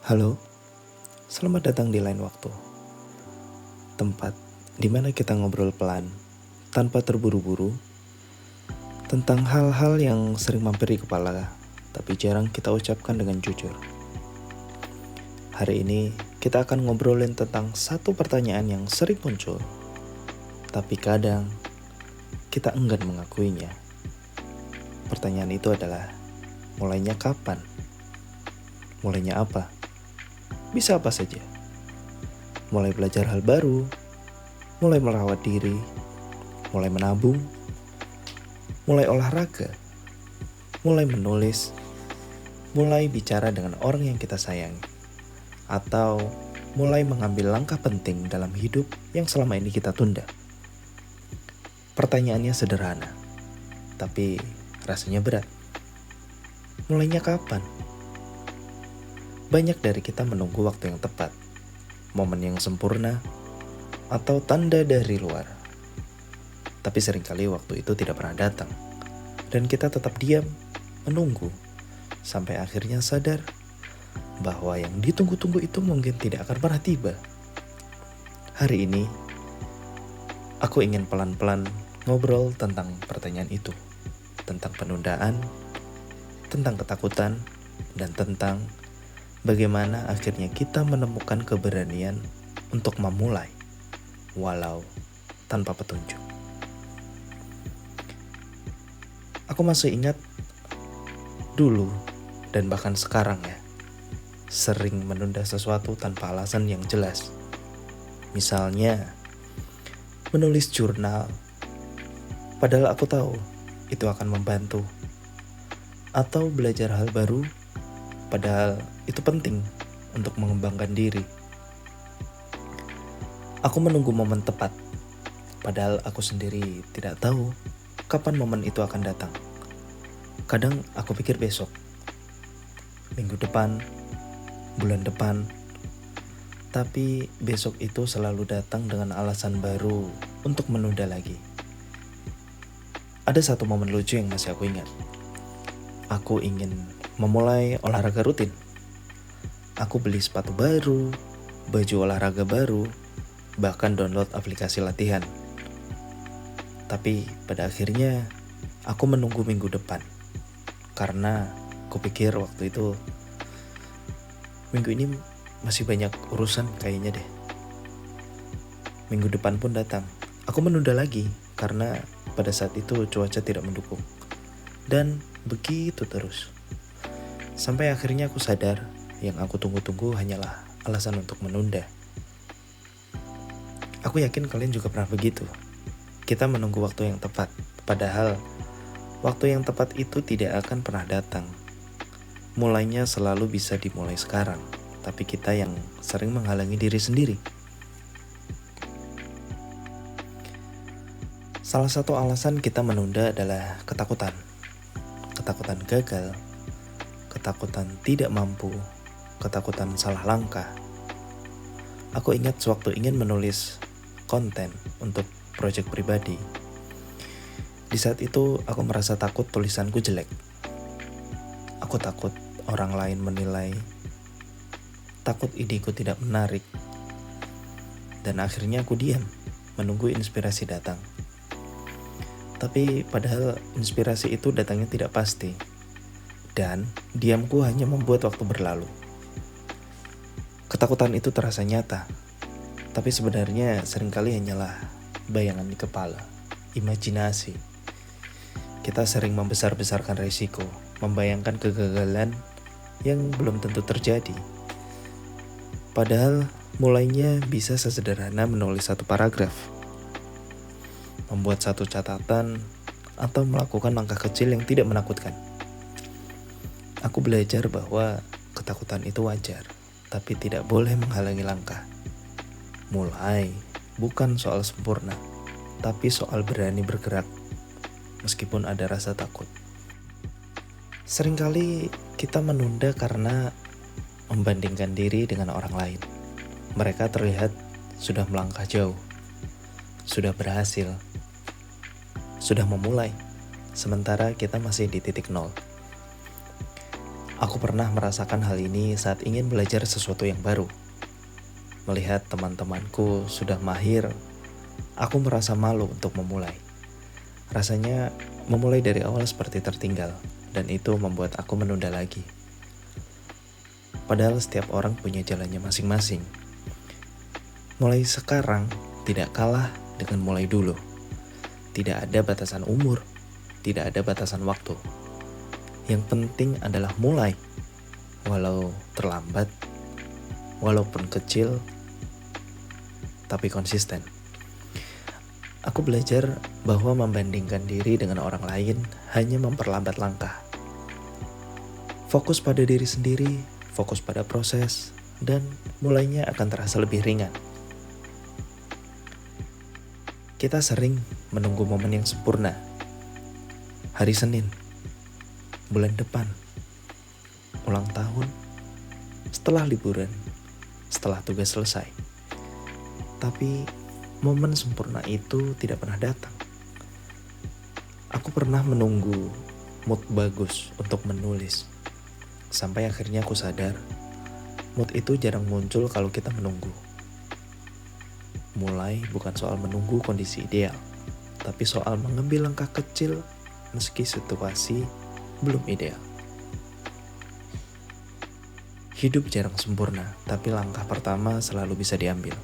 Halo, selamat datang di lain waktu. Tempat di mana kita ngobrol pelan, tanpa terburu-buru, tentang hal-hal yang sering mampir di kepala, tapi jarang kita ucapkan dengan jujur. Hari ini kita akan ngobrolin tentang satu pertanyaan yang sering muncul, tapi kadang kita enggan mengakuinya. Pertanyaan itu adalah, mulainya kapan? Mulainya apa? Bisa apa saja. Mulai belajar hal baru, mulai merawat diri, mulai menabung, mulai olahraga, mulai menulis, mulai bicara dengan orang yang kita sayangi, atau mulai mengambil langkah penting dalam hidup yang selama ini kita tunda. Pertanyaannya sederhana, tapi rasanya berat. Mulainya kapan? Banyak dari kita menunggu waktu yang tepat, momen yang sempurna, atau tanda dari luar. Tapi seringkali waktu itu tidak pernah datang, dan kita tetap diam, menunggu, sampai akhirnya sadar bahwa yang ditunggu-tunggu itu mungkin tidak akan pernah tiba. Hari ini, aku ingin pelan-pelan ngobrol tentang pertanyaan itu, tentang penundaan, tentang ketakutan, dan tentang bagaimana akhirnya kita menemukan keberanian untuk memulai, walau tanpa petunjuk. Aku masih ingat dulu dan bahkan sekarang ya, sering menunda sesuatu tanpa alasan yang jelas. Misalnya, menulis jurnal, padahal aku tahu itu akan membantu. Atau belajar hal baru, padahal itu penting untuk mengembangkan diri. Aku menunggu momen tepat, padahal aku sendiri tidak tahu kapan momen itu akan datang. Kadang aku pikir besok, minggu depan, bulan depan, tapi besok itu selalu datang dengan alasan baru untuk menunda lagi. Ada satu momen lucu yang masih aku ingat. Aku ingin memulai olahraga rutin. Aku beli sepatu baru, baju olahraga baru, bahkan download aplikasi latihan. Tapi pada akhirnya aku menunggu minggu depan, karena kupikir waktu itu minggu ini masih banyak urusan kayaknya deh. Minggu depan pun datang. Aku menunda lagi karena pada saat itu cuaca tidak mendukung. Dan begitu terus. Sampai akhirnya aku sadar yang aku tunggu-tunggu hanyalah alasan untuk menunda. Aku yakin kalian juga pernah begitu. Kita menunggu waktu yang tepat, padahal waktu yang tepat itu tidak akan pernah datang. Mulainya selalu bisa dimulai sekarang, tapi kita yang sering menghalangi diri sendiri. Salah satu alasan kita menunda adalah ketakutan. Ketakutan gagal, ketakutan tidak mampu, ketakutan salah langkah. Aku ingat sewaktu ingin menulis konten untuk proyek pribadi. Di saat itu aku merasa takut tulisanku jelek. Aku takut orang lain menilai, takut ideku tidak menarik. Dan akhirnya aku diam, menunggu inspirasi datang. Tapi padahal inspirasi itu datangnya tidak pasti. Dan diamku hanya membuat waktu berlalu. Ketakutan itu terasa nyata, tapi sebenarnya seringkali hanyalah bayangan di kepala, imajinasi. Kita sering membesar-besarkan risiko, membayangkan kegagalan yang belum tentu terjadi. Padahal mulainya bisa sesederhana menulis satu paragraf, membuat satu catatan, atau melakukan langkah kecil yang tidak menakutkan. Aku belajar bahwa ketakutan itu wajar, tapi tidak boleh menghalangi langkah. Mulai bukan soal sempurna, tapi soal berani bergerak, meskipun ada rasa takut. Seringkali kita menunda karena membandingkan diri dengan orang lain. Mereka terlihat sudah melangkah jauh, sudah berhasil, sudah memulai, sementara kita masih di titik nol. Aku pernah merasakan hal ini saat ingin belajar sesuatu yang baru. Melihat teman-temanku sudah mahir, aku merasa malu untuk memulai. Rasanya memulai dari awal seperti tertinggal, dan itu membuat aku menunda lagi. Padahal setiap orang punya jalannya masing-masing. Mulai sekarang tidak kalah dengan mulai dulu. Tidak ada batasan umur, tidak ada batasan waktu. Yang penting adalah mulai, walau terlambat, walaupun kecil, tapi konsisten. Aku belajar bahwa membandingkan diri dengan orang lain hanya memperlambat langkah. Fokus pada diri sendiri, fokus pada proses, dan mulainya akan terasa lebih ringan. Kita sering menunggu momen yang sempurna. Hari Senin, bulan depan, ulang tahun, setelah liburan, setelah tugas selesai. Tapi momen sempurna itu tidak pernah datang. Aku pernah menunggu mood bagus untuk menulis. Sampai akhirnya aku sadar, mood itu jarang muncul kalau kita menunggu. Mulai bukan soal menunggu kondisi ideal, tapi soal mengambil langkah kecil meski situasi belum ideal. Hidup jarang sempurna, tapi langkah pertama selalu bisa diambil.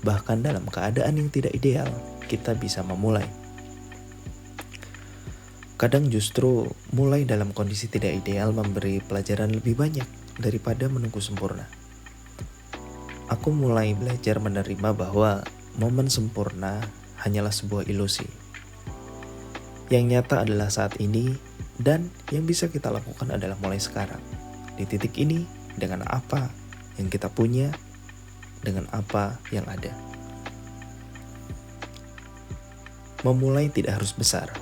Bahkan dalam keadaan yang tidak ideal, kita bisa memulai. Kadang justru mulai dalam kondisi tidak ideal memberi pelajaran lebih banyak daripada menunggu sempurna. Aku mulai belajar menerima bahwa momen sempurna hanyalah sebuah ilusi. Yang nyata adalah saat ini, dan yang bisa kita lakukan adalah mulai sekarang. Di titik ini, dengan apa yang kita punya, dengan apa yang ada. Memulai tidak harus besar.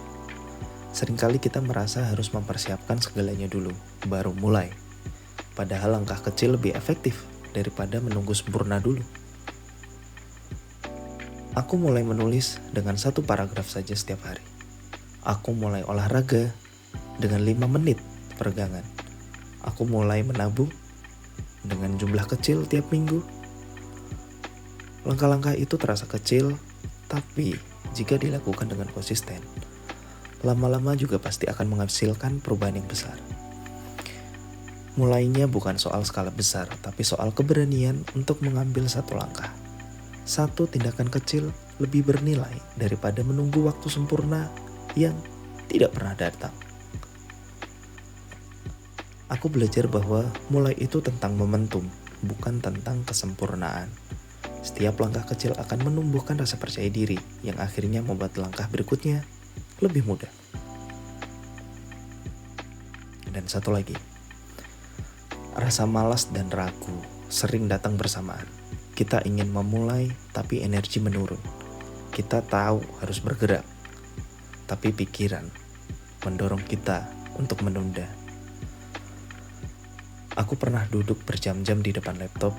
Seringkali kita merasa harus mempersiapkan segalanya dulu, baru mulai. Padahal langkah kecil lebih efektif daripada menunggu sempurna dulu. Aku mulai menulis dengan 1 paragraf saja setiap hari. Aku mulai olahraga dengan 5 menit peregangan. Aku mulai menabung dengan jumlah kecil tiap minggu. Langkah-langkah itu terasa kecil, tapi jika dilakukan dengan konsisten, lama-lama juga pasti akan menghasilkan perubahan yang besar. Mulainya bukan soal skala besar, tapi soal keberanian untuk mengambil 1 langkah. 1 tindakan kecil lebih bernilai daripada menunggu waktu sempurna yang tidak pernah datang. Aku belajar bahwa mulai itu tentang momentum, bukan tentang kesempurnaan. Setiap langkah kecil akan menumbuhkan rasa percaya diri yang akhirnya membuat langkah berikutnya lebih mudah. Dan satu lagi, rasa malas dan ragu sering datang bersamaan. Kita ingin memulai, tapi energi menurun. Kita tahu harus bergerak, tapi pikiran mendorong kita untuk menunda. Aku pernah duduk berjam-jam di depan laptop.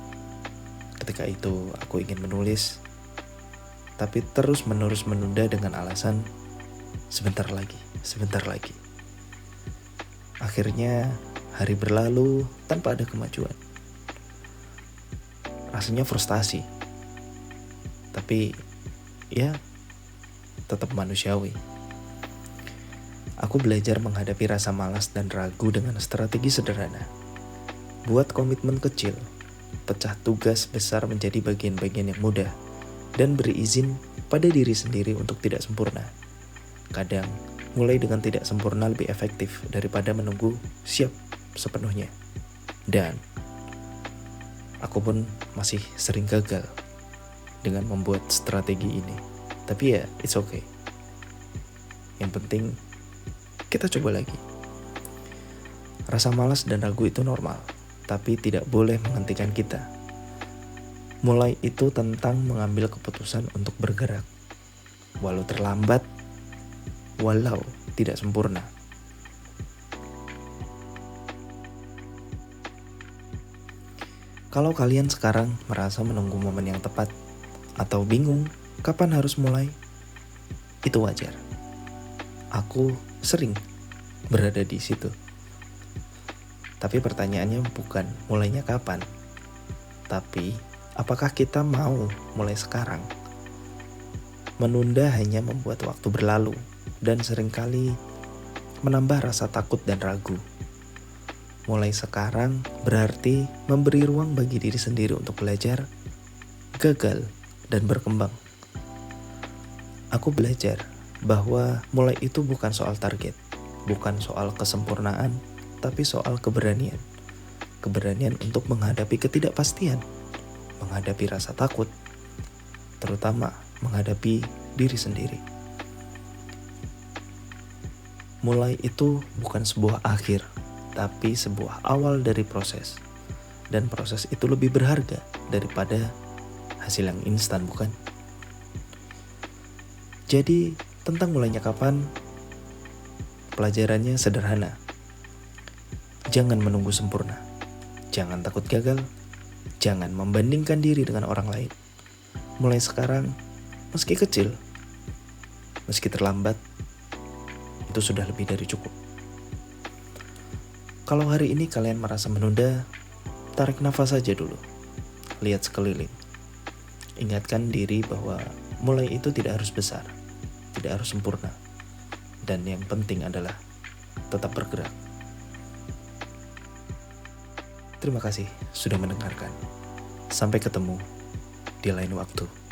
Ketika itu aku ingin menulis, tapi terus-menerus menunda dengan alasan sebentar lagi. Akhirnya hari berlalu tanpa ada kemajuan. Rasanya frustasi, tapi ya tetap manusiawi. Aku belajar menghadapi rasa malas dan ragu dengan strategi sederhana. Buat komitmen kecil, pecah tugas besar menjadi bagian-bagian yang mudah, dan beri izin pada diri sendiri untuk tidak sempurna. Kadang, mulai dengan tidak sempurna lebih efektif daripada menunggu siap sepenuhnya. Dan aku pun masih sering gagal dengan membuat strategi ini. Tapi ya, it's okay. Yang penting, kita coba lagi. Rasa malas dan ragu itu normal, tapi tidak boleh menghentikan kita. Mulai itu tentang mengambil keputusan untuk bergerak, walau terlambat, walau tidak sempurna. Kalau kalian sekarang merasa menunggu momen yang tepat, atau bingung kapan harus mulai, itu wajar. Aku sering berada di situ. Tapi pertanyaannya bukan mulainya kapan, tapi apakah kita mau mulai sekarang? Menunda hanya membuat waktu berlalu dan seringkali menambah rasa takut dan ragu. Mulai sekarang berarti memberi ruang bagi diri sendiri untuk belajar, gagal, dan berkembang. Aku belajar bahwa mulai itu bukan soal target, bukan soal kesempurnaan, tapi soal keberanian. Keberanian untuk menghadapi ketidakpastian, menghadapi rasa takut, terutama menghadapi diri sendiri. Mulai itu bukan sebuah akhir, tapi sebuah awal dari proses. Dan proses itu lebih berharga daripada hasil yang instan, bukan? Jadi, tentang mulainya kapan, pelajarannya sederhana. Jangan menunggu sempurna. Jangan takut gagal. Jangan membandingkan diri dengan orang lain. Mulai sekarang, meski kecil, meski terlambat, itu sudah lebih dari cukup. Kalau hari ini kalian merasa menunda, tarik nafas saja dulu. Lihat sekeliling. Ingatkan diri bahwa mulai itu tidak harus besar, tidak harus sempurna. Dan yang penting adalah tetap bergerak. Terima kasih sudah mendengarkan. Sampai ketemu di lain waktu.